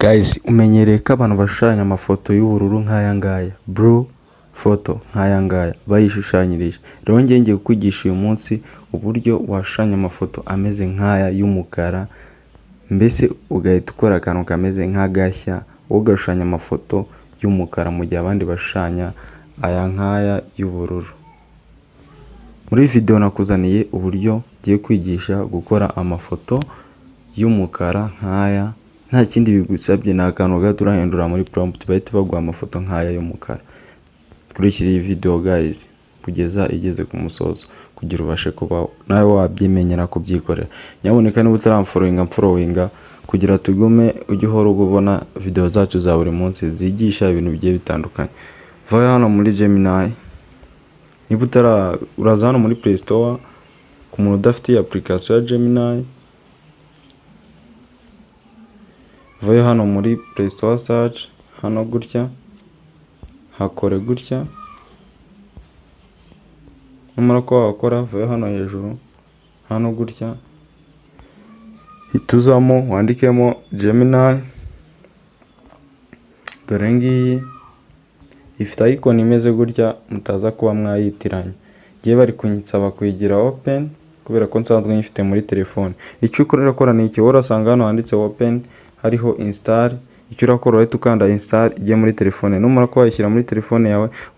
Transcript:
Guys, umenyereye ko abantu bashushanya amafoto y'ubururu nk'aya ngaya, blue photo nk'aya ngaya bayishushanyirije. Rero ngiye kukwigisha uyu munsi uburyo washushanya amafoto ameze nk'aya y'umukara, mbese ugahita ukora akantu kameze nk'agashya, ugashushanya amafoto y'umukara mu gihe abandi bashushanya aya nk'aya y'ubururu. Muri video nakuzaniye uburyo ngiye kwigisha gukora amafoto y'umukara nk'aya, nta kindi bigusabye, ni akantu gato urahindura muri prompt bahita baguha amafoto nk'aya y'umukara. Kurikira iyi video guys kugeza igeze ku musozo kugira ubashe kuba nawe wabyimenyera kubyikorera. Nyaboneka niba utaramfollowinga kugira tugume ujye uhora ubona video zacu za buri munsi zigisha ibintu bigiye bitandukanye. Va hano muri Gemini, niba uraza hano muri Play Store ku muntu udafite application ya Gemini. Vayo hano muri Play Store search hano gutya, hakore gutya, numara ko wakora vayo hano hejuru hano gutya, hituzamo wandikemo Gemini. Dore ngiyi ifite icon imeze gutya, mutaza kuba mwayitiranya. Giye bari kunyitsaba kuyigira open kubera ko nsanzwe nyifite muri telefone. Icyo ukorera ni iki, urasanga hano handitse open hariho install. Icyo urakora uhita ukanda install ijye muri telefone. Numara ko wayishyira muri telefone yawe